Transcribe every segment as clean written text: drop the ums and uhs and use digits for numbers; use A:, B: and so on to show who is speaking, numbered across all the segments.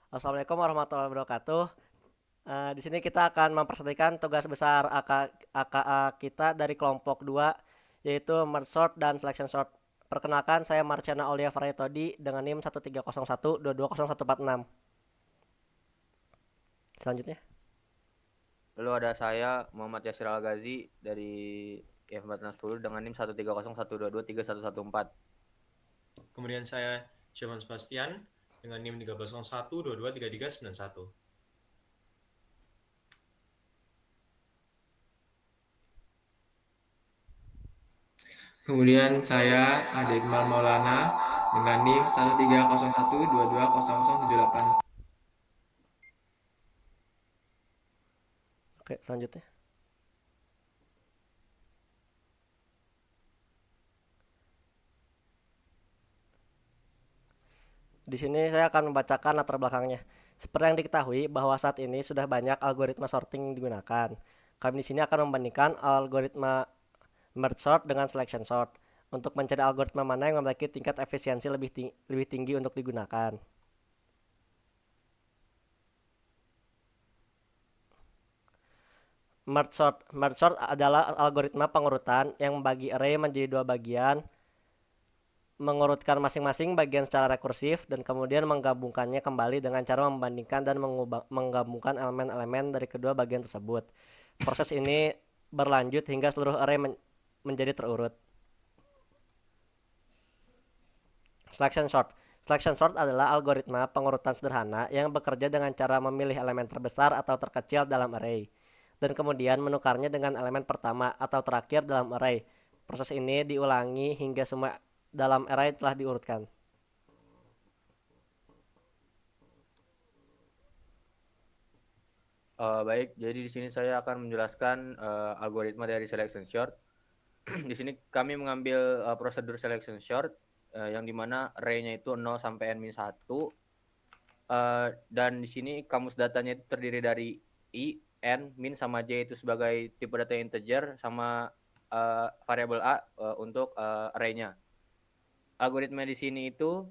A: Assalamualaikum warahmatullahi wabarakatuh. Di sini kita akan mempresentasikan tugas besar AKA kita dari kelompok 2, yaitu Merge Sort dan Selection Sort. Perkenalkan, saya Marciana Aulia Faryatodi dengan NIM 13012201446. Selanjutnya.
B: Lalu ada saya Muhammad Yasir Al-Ghazi dari IF1410 dengan NIM 13012231114.
C: Kemudian saya Syaman Sebastian dengan NIM 1301223391.
D: Kemudian saya Ade Iqbal Maulana dengan NIM 13012200078.
A: Oke, selanjutnya. Di sini saya akan membacakan latar belakangnya. Seperti yang diketahui bahwa saat ini sudah banyak algoritma sorting digunakan. Kami di sini akan membandingkan algoritma merge sort dengan selection sort untuk mencari algoritma mana yang memiliki tingkat efisiensi lebih tinggi untuk digunakan. Merge sort adalah algoritma pengurutan yang membagi array menjadi dua bagian, mengurutkan masing-masing bagian secara rekursif, dan kemudian menggabungkannya kembali dengan cara membandingkan dan menggabungkan elemen-elemen dari kedua bagian tersebut. Proses ini berlanjut hingga seluruh array menjadi terurut. Selection sort. Selection sort adalah algoritma pengurutan sederhana yang bekerja dengan cara memilih elemen terbesar atau terkecil dalam array, dan kemudian menukarnya dengan elemen pertama atau terakhir dalam array. Proses ini diulangi hingga semua dalam array telah diurutkan.
B: Baik, jadi di sini saya akan menjelaskan algoritma dari selection sort. Di sini kami mengambil prosedur selection sort yang dimana array-nya itu 0 sampai n-1. Dan di sini kamus datanya itu terdiri dari i, n, min sama j itu sebagai tipe data integer sama variabel a untuk array-nya. Algoritma di sini itu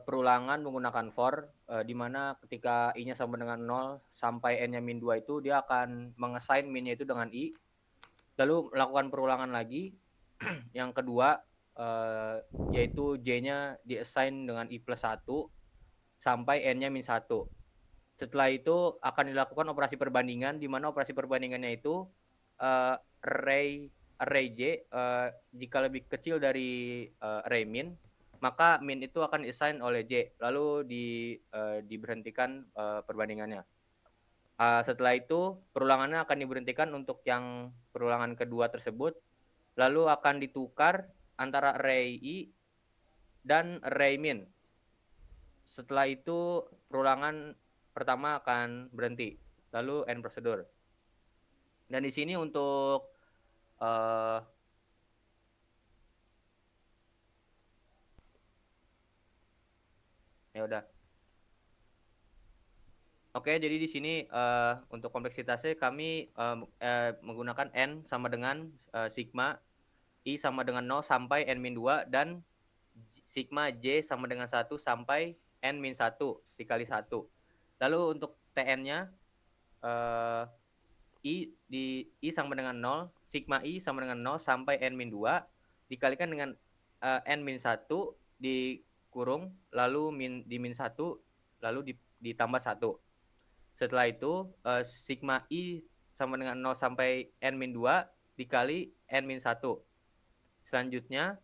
B: perulangan menggunakan for, di mana ketika i-nya sama dengan 0 sampai n-nya min 2 itu dia akan mengassign min-nya itu dengan i, lalu melakukan perulangan lagi. Yang kedua yaitu j-nya diassign dengan i plus 1 sampai n-nya min 1. Setelah itu akan dilakukan operasi perbandingan, di mana operasi perbandingannya itu array j jika lebih kecil dari array min, maka min itu akan diassign oleh j, lalu diberhentikan perbandingannya. Setelah itu perulangannya akan diberhentikan untuk yang perulangan kedua tersebut, lalu akan ditukar antara array i dan array min. Setelah itu perulangan pertama akan berhenti, lalu end prosedur. Dan di sini untuk ya udah. Oke, jadi di sini untuk kompleksitasnya kami menggunakan n sama dengan sigma i sama dengan 0 sampai n-2 dan sigma j sama dengan 1 sampai n-1 dikali 1. Lalu untuk tn-nya i sama dengan 0, sigma i sama dengan 0 sampai n-2 dikalikan dengan n-1 dikurung lalu di min 1 lalu ditambah 1. Setelah itu sigma i sama dengan 0 sampai n-2 dikali n-1. Selanjutnya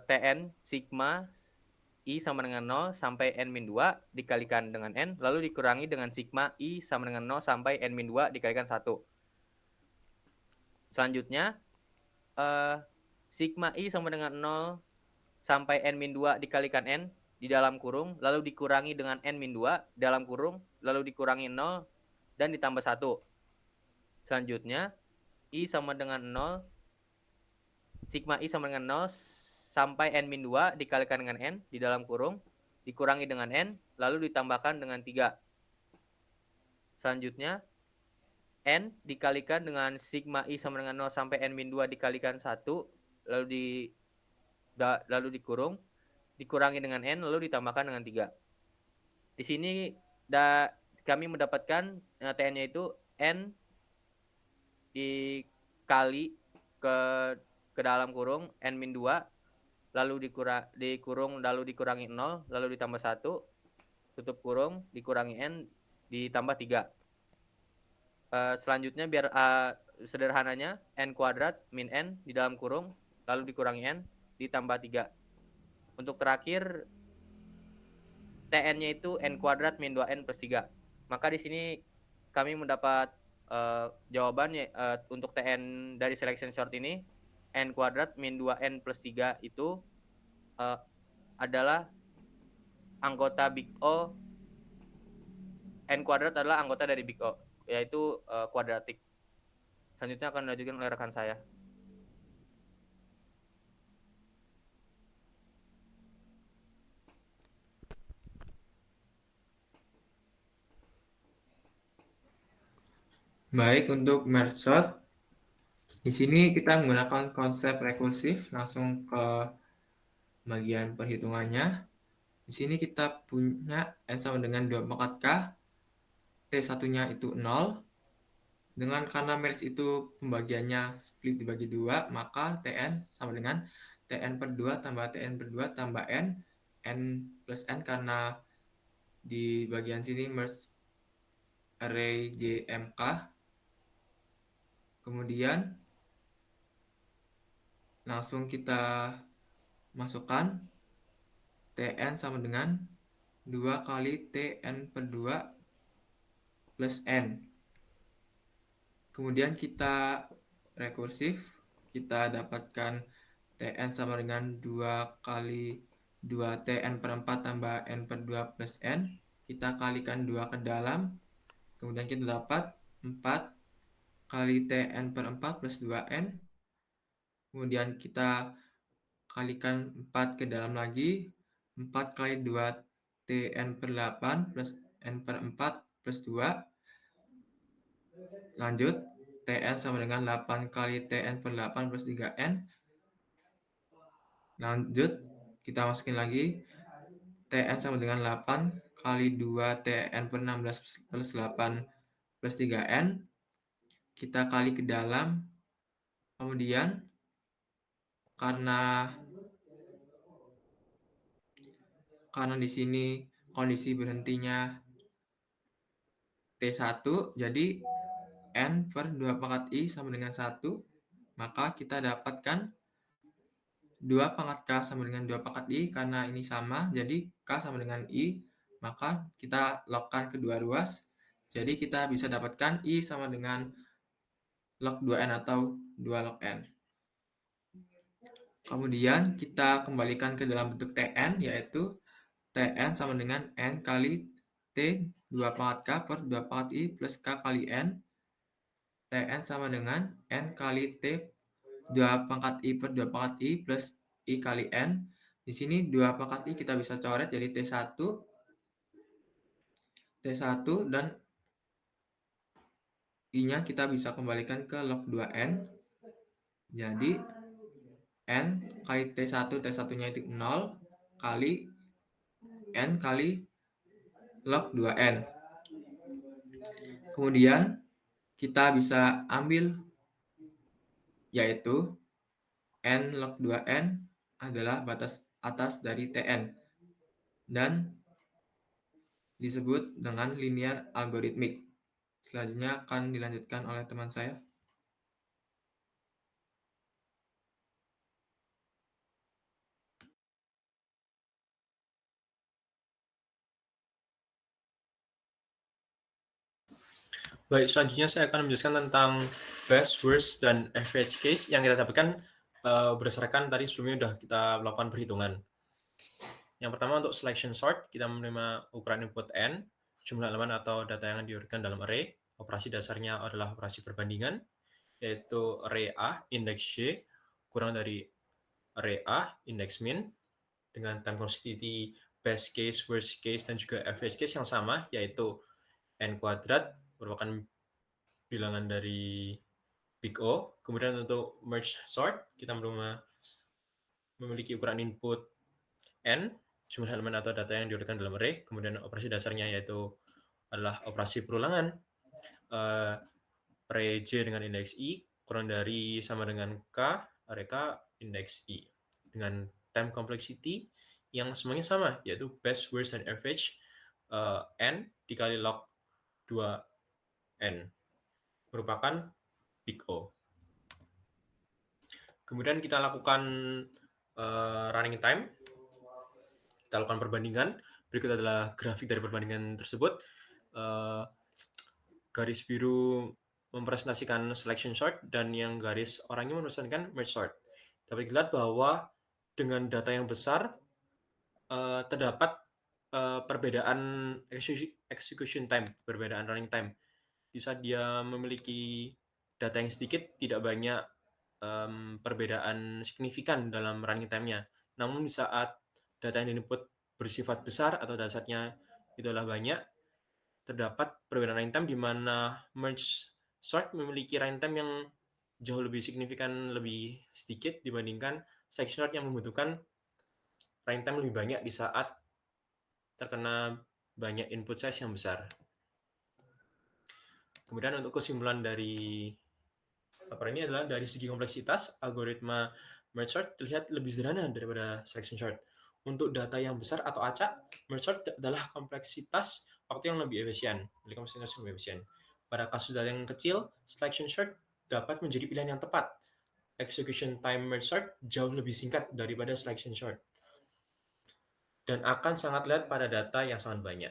B: tn sigma i sama dengan 0 sampai n-2 dikalikan dengan n, lalu dikurangi dengan sigma i sama dengan 0 sampai n-2 dikalikan 1. Selanjutnya sigma i sama dengan 0 sampai n-2 dikalikan n di dalam kurung, lalu dikurangi dengan n-2 dalam kurung, lalu dikurangi 0 dan ditambah 1. Selanjutnya i sama dengan 0, sigma i sama dengan 0 sampai n-2 dikalikan dengan n di dalam kurung, dikurangi dengan n, lalu ditambahkan dengan 3. Selanjutnya n dikalikan dengan sigma i sama dengan 0 sampai n-2 dikalikan 1, lalu dikurung, dikurangi dengan n lalu ditambahkan dengan 3. Di sini kami mendapatkan tn-nya itu n dikali ke dalam kurung n-2 lalu dikurung lalu dikurangi 0 lalu ditambah 1 tutup kurung dikurangi n ditambah 3. Selanjutnya biar sederhananya n kuadrat min n di dalam kurung lalu dikurangi n ditambah 3. Untuk terakhir tn-nya itu n kuadrat min 2n plus 3. Maka di sini kami mendapat jawabannya untuk tn dari selection sort ini n kuadrat min 2n plus 3 itu adalah anggota Big O. N kuadrat adalah anggota dari Big O, yaitu kuadratik. Selanjutnya akan dilanjutkan oleh rekan saya.
D: Baik, untuk merge sort, di sini kita menggunakan konsep rekursif langsung ke bagian perhitungannya. Di sini kita punya n sama dengan 2 pangkat k, t1-nya itu 0. Karena merge itu pembagiannya split dibagi 2, maka tn sama dengan tn per 2 tambah tn per 2 tambah n plus n karena di bagian sini merge array JMK. Kemudian langsung kita masukkan tn sama dengan 2 kali tn per 2 plus n. Kemudian kita rekursif, kita dapatkan tn sama dengan 2 kali 2 tn per 4 tambah n per 2 plus n. Kita kalikan 2 ke dalam, kemudian kita dapat 4 kali tn per 4 plus 2n. Kemudian kita kalikan 4 ke dalam lagi, 4 kali 2 tn per 8 plus n per 4 plus 2. Lanjut, tn sama dengan 8 kali tn per 8 plus 3n. Lanjut, kita masukin lagi, tn sama dengan 8 kali 2 tn per 16 plus 8 plus 3n. Kita kali ke dalam, kemudian karena di sini kondisi berhentinya T1, jadi n per 2 pangkat I sama dengan 1, maka kita dapatkan 2 pangkat K sama dengan 2 pangkat I, karena ini sama, jadi K sama dengan I, maka kita logkan kedua ruas, jadi kita bisa dapatkan I sama dengan log 2n atau 2 log n. Kemudian kita kembalikan ke dalam bentuk Tn, yaitu Tn sama dengan n kali T 2 pangkat K per 2 pangkat I plus K kali n. Tn sama dengan n kali T 2 pangkat I per 2 pangkat I plus I kali n. Di sini 2 pangkat I kita bisa coret jadi T1, dan I-nya kita bisa kembalikan ke log 2n. Jadi n kali T1, T1-nya itu 0 kali n kali log 2n. Kemudian kita bisa ambil yaitu n log 2n adalah batas atas dari Tn dan disebut dengan linear algoritmik. Selanjutnya akan dilanjutkan oleh teman saya.
C: Baik, selanjutnya saya akan menjelaskan tentang best, worst, dan average case yang kita dapatkan berdasarkan tadi sebelumnya sudah kita melakukan perhitungan. Yang pertama untuk selection sort, kita menerima ukuran input n, jumlah elemen atau data yang diurutkan dalam array. Operasi dasarnya adalah operasi perbandingan, yaitu array A, indeks J, kurang dari array A, indeks min, dengan time consistency best case, worst case, dan juga average case yang sama, yaitu n kuadrat, merupakan bilangan dari Big O. Kemudian untuk merge sort, kita memiliki ukuran input N, jumlah elemen atau data yang diurutkan dalam array, kemudian operasi dasarnya yaitu adalah operasi perulangan, array J dengan indeks I, kurang dari sama dengan K, array K indeks I, dengan time complexity yang semuanya sama, yaitu best, worst, dan average, N dikali log 2N, merupakan big O. Kemudian kita lakukan running time, kita lakukan perbandingan. Berikut adalah grafik dari perbandingan tersebut. Garis biru mempresentasikan selection sort dan yang garis oranye mempresentasikan merge sort. Dapat dilihat bahwa dengan data yang besar terdapat perbedaan execution time, perbedaan running time. Di saat dia memiliki data yang sedikit, tidak banyak perbedaan signifikan dalam running time-nya. Namun di saat data yang input bersifat besar atau dasarnya itu adalah banyak, terdapat perbedaan running time di mana merge sort memiliki running time yang jauh lebih signifikan, lebih sedikit dibandingkan selection sort yang membutuhkan running time lebih banyak di saat terkena banyak input size yang besar. Kemudian untuk kesimpulan dari paper ini adalah dari segi kompleksitas, algoritma merge sort terlihat lebih sederhana daripada selection sort. Untuk data yang besar atau acak, merge sort adalah kompleksitas waktu yang lebih efisien. Pada kasus data yang kecil, selection sort dapat menjadi pilihan yang tepat. Execution time merge sort jauh lebih singkat daripada selection sort dan akan sangat lihat pada data yang sangat banyak.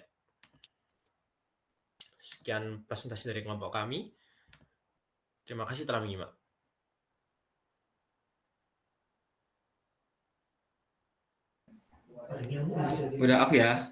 C: Sekian presentasi dari kelompok kami. Terima kasih telah menyimak.
D: Udah off ya?